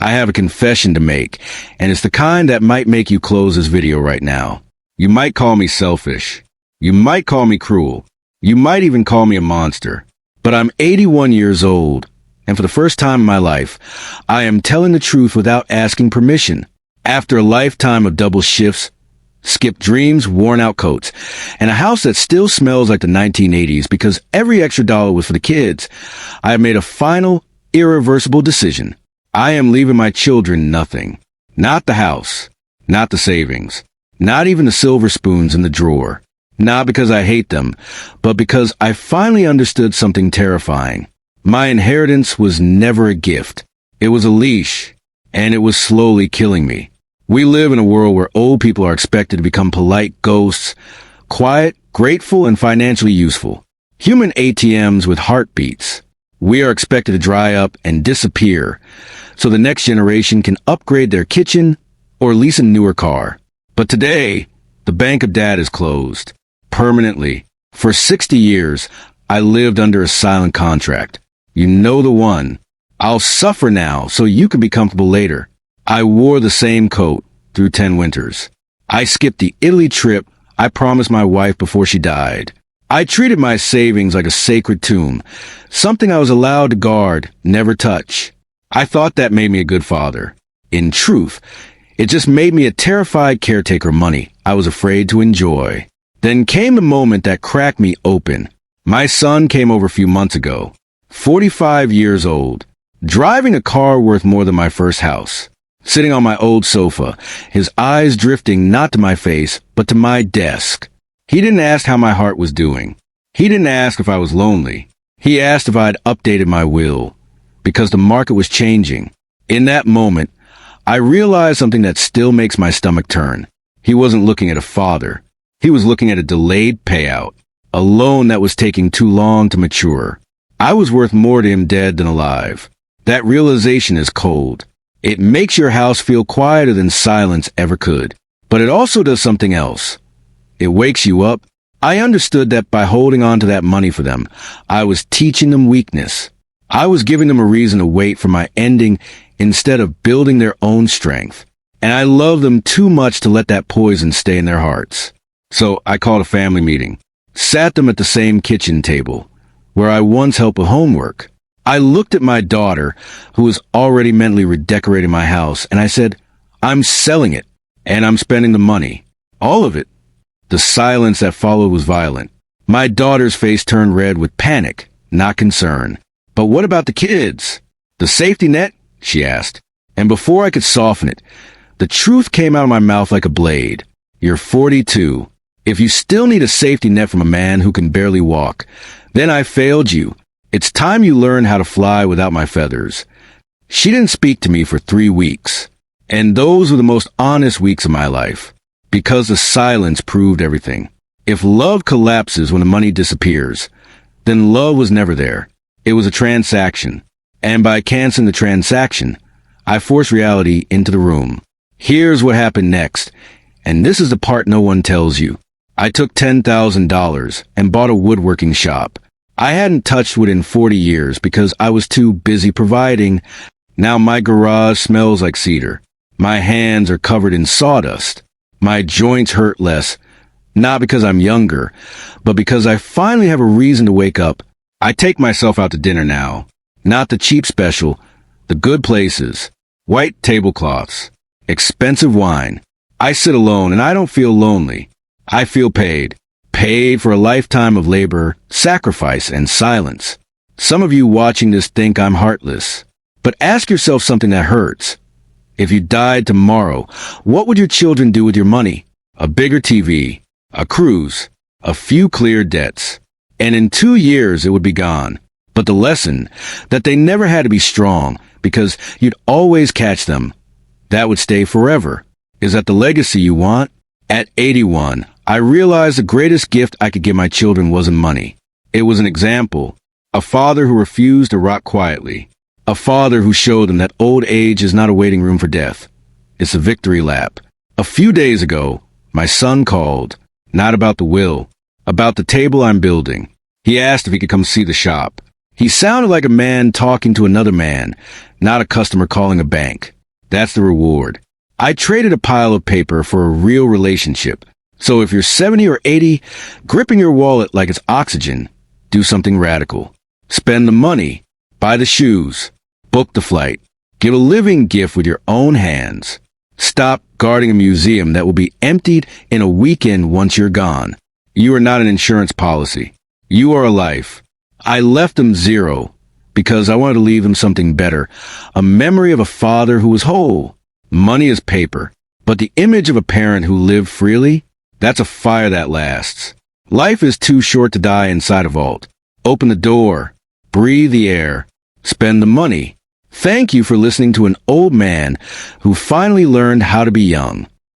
I have a confession to make, and it's the kind that might make you close this video right now. You might call me selfish. You might call me cruel. You might even call me a monster. But I'm 81 years old, and for the first time in my life, I am telling the truth without asking permission. After a lifetime of double shifts, skipped dreams, worn-out coats, and a house that still smells like the 1980s because every extra dollar was for the kids, I have made a final, irreversible decision. I am leaving my children nothing. Not the house, not the savings, not even the silver spoons in the drawer. Not because I hate them, but because I finally understood something terrifying. My inheritance was never a gift. It was a leash, and it was slowly killing me. We live in a world where old people are expected to become polite ghosts, quiet, grateful, and financially useful. Human ATMs with heartbeats. We are expected to dry up and disappear so the next generation can upgrade their kitchen or lease a newer car. But today, the bank of dad is closed. Permanently. For 60 years, I lived under a silent contract. You know the one. I'll suffer now so you can be comfortable later. I wore the same coat through 10 winters. I skipped the Italy trip I promised my wife before she died. I treated my savings like a sacred tomb, something I was allowed to guard, never touch. I thought that made me a good father. In truth, it just made me a terrified caretaker of money I was afraid to enjoy. Then came the moment that cracked me open. My son came over a few months ago, 45 years old, driving a car worth more than my first house. Sitting on my old sofa, his eyes drifting not to my face, but to my desk. He didn't ask how my heart was doing. He didn't ask if I was lonely. He asked if I had updated my will, because the market was changing. In that moment, I realized something that still makes my stomach turn. He wasn't looking at a father. He was looking at a delayed payout, a loan that was taking too long to mature. I was worth more to him dead than alive. That realization is cold. It makes your house feel quieter than silence ever could. But it also does something else. It wakes you up. I understood that by holding on to that money for them, I was teaching them weakness. I was giving them a reason to wait for my ending instead of building their own strength. And I love them too much to let that poison stay in their hearts. So I called a family meeting, sat them at the same kitchen table, where I once helped with homework. I looked at my daughter, who was already mentally redecorating my house, and I said, I'm selling it, and I'm spending the money. All of it. The silence that followed was violent. My daughter's face turned red with panic, not concern. But what about the kids? The safety net? She asked. And before I could soften it, the truth came out of my mouth like a blade. You're 42. If you still need a safety net from a man who can barely walk, then I failed you. It's time you learn how to fly without my feathers. She didn't speak to me for 3 weeks. And those were the most honest weeks of my life. Because the silence proved everything. If love collapses when the money disappears, then love was never there. It was a transaction. And by canceling the transaction, I forced reality into the room. Here's what happened next. And this is the part no one tells you. I took $10,000 and bought a woodworking shop. I hadn't touched wood in 40 years because I was too busy providing. Now my garage smells like cedar. My hands are covered in sawdust. My joints hurt less, not because I'm younger, but because I finally have a reason to wake up. I take myself out to dinner now. Not the cheap special, the good places. White tablecloths. Expensive wine. I sit alone and I don't feel lonely. I feel paid. Paid for a lifetime of labor, sacrifice, and silence. Some of you watching this think I'm heartless. But ask yourself something that hurts. If you died tomorrow, what would your children do with your money? A bigger TV, a cruise, a few clear debts. And in 2 years it would be gone. But the lesson, that they never had to be strong, because you'd always catch them, that would stay forever. Is that the legacy you want? At 81, I realized the greatest gift I could give my children wasn't money. It was an example. A father who refused to rot quietly. A father who showed them that old age is not a waiting room for death. It's a victory lap. A few days ago, my son called, not about the will, about the table I'm building. He asked if he could come see the shop. He sounded like a man talking to another man, not a customer calling a bank. That's the reward. I traded a pile of paper for a real relationship. So if you're 70 or 80, gripping your wallet like it's oxygen, do something radical. Spend the money, buy the shoes, book the flight, give a living gift with your own hands. Stop guarding a museum that will be emptied in a weekend once you're gone. You are not an insurance policy. You are a life. I left them zero because I wanted to leave them something better, a memory of a father who was whole. Money is paper, but the image of a parent who lived freely, that's a fire that lasts. Life is too short to die inside a vault. Open the door, breathe the air, spend the money. Thank you for listening to an old man who finally learned how to be young.